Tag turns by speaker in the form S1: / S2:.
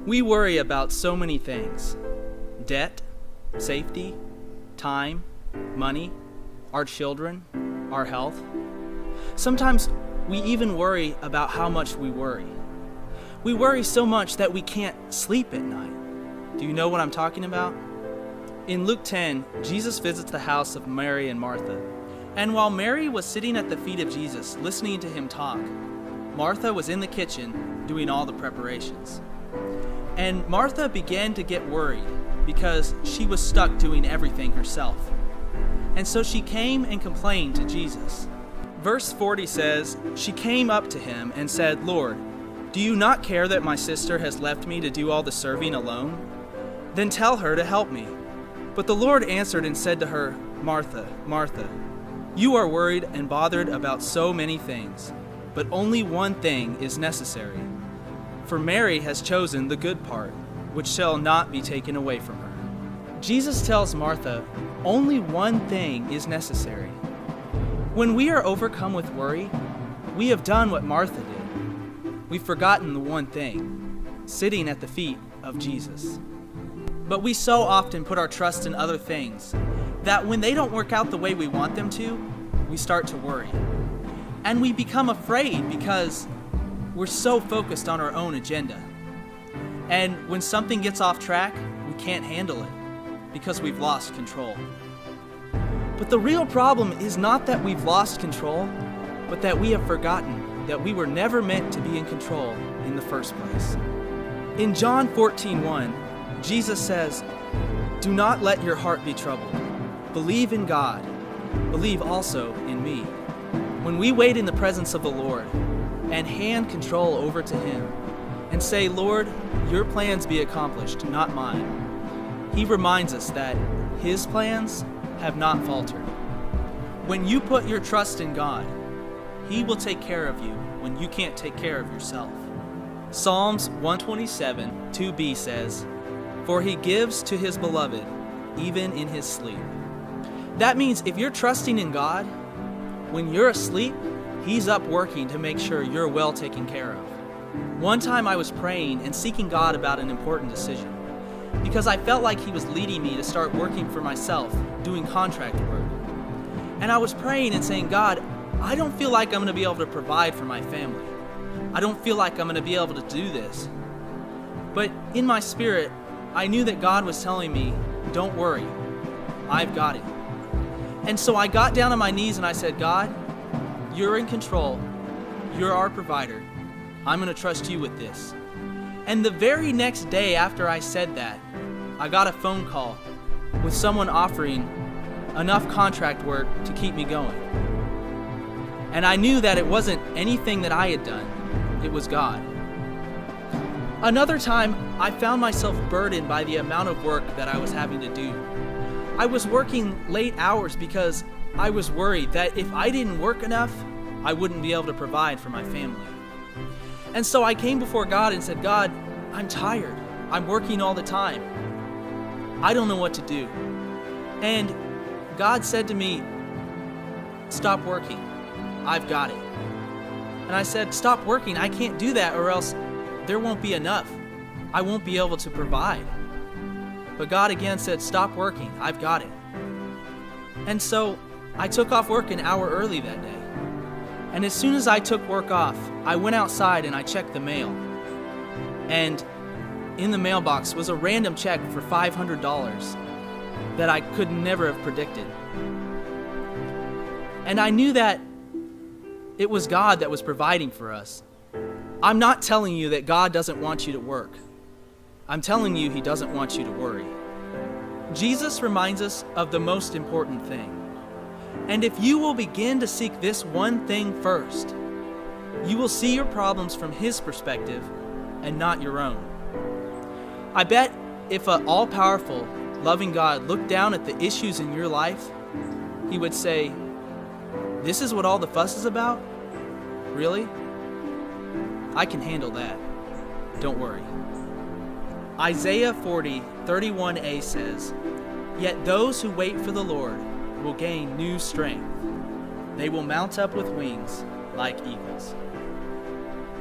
S1: We worry about so many things: debt, safety, time, money, our children, our health. Sometimes we even worry about how much we worry. We worry so much that we can't sleep at night. Do you know what I'm talking about? In Luke 10, Jesus visits the house of Mary and Martha. And while Mary was sitting at the feet of Jesus, listening to him talk, Martha was in the kitchen doing all the preparations. And Martha began to get worried because she was stuck doing everything herself. And so she came and complained to Jesus. Verse 40 says, "She came up to him and said, 'Lord, do you not care that my sister has left me to do all the serving alone? Then tell her to help me.' But the Lord answered and said to her, 'Martha, Martha, you are worried and bothered about so many things, but only one thing is necessary. For Mary has chosen the good part, which shall not be taken away from her.'" Jesus tells Martha, only one thing is necessary. When we are overcome with worry, we have done what Martha did. We've forgotten the one thing, sitting at the feet of Jesus. But we so often put our trust in other things that when they don't work out the way we want them to, we start to worry. And we become afraid because we're so focused on our own agenda. And when something gets off track, we can't handle it because we've lost control. But the real problem is not that we've lost control, but that we have forgotten that we were never meant to be in control in the first place. In John 14:1, Jesus says, "Do not let your heart be troubled. Believe in God. Believe also in me." When we wait in the presence of the Lord and hand control over to Him and say, "Lord, your plans be accomplished, not mine," He reminds us that His plans have not faltered. When you put your trust in God, He will take care of you when you can't take care of yourself. Psalms 127, 2b says, "For He gives to His beloved, even in his sleep." That means if you're trusting in God, when you're asleep, He's up working to make sure you're well taken care of. One time I was praying and seeking God about an important decision because I felt like He was leading me to start working for myself, doing contract work. And I was praying and saying, "God, I don't feel like I'm going to be able to provide for my family. I don't feel like I'm going to be able to do this." But in my spirit, I knew that God was telling me, "Don't worry, I've got it." And so I got down on my knees and I said, "God, you're in control. You're our provider. I'm going to trust you with this." And the very next day after I said that, I got a phone call with someone offering enough contract work to keep me going. And I knew that it wasn't anything that I had done. It was God. Another time, I found myself burdened by the amount of work that I was having to do. I was working late hours because I was worried that if I didn't work enough, I wouldn't be able to provide for my family. And so I came before God and said, "God, I'm tired. I'm working all the time. I don't know what to do." And God said to me, "Stop working. I've got it." And I said, "Stop working. I can't do that or else there won't be enough. I won't be able to provide." But God again said, "Stop working. I've got it." And so I took off work an hour early that day. And as soon as I took work off, I went outside and I checked the mail. And in the mailbox was a random check for $500 that I could never have predicted. And I knew that it was God that was providing for us. I'm not telling you that God doesn't want you to work. I'm telling you He doesn't want you to worry. Jesus reminds us of the most important thing. And if you will begin to seek this one thing first, you will see your problems from His perspective and not your own. I bet if an all-powerful, loving God looked down at the issues in your life, He would say, "This is what all the fuss is about? Really? I can handle that. Don't worry." Isaiah 40:31a says, "Yet those who wait for the Lord will gain new strength. They will mount up with wings like eagles."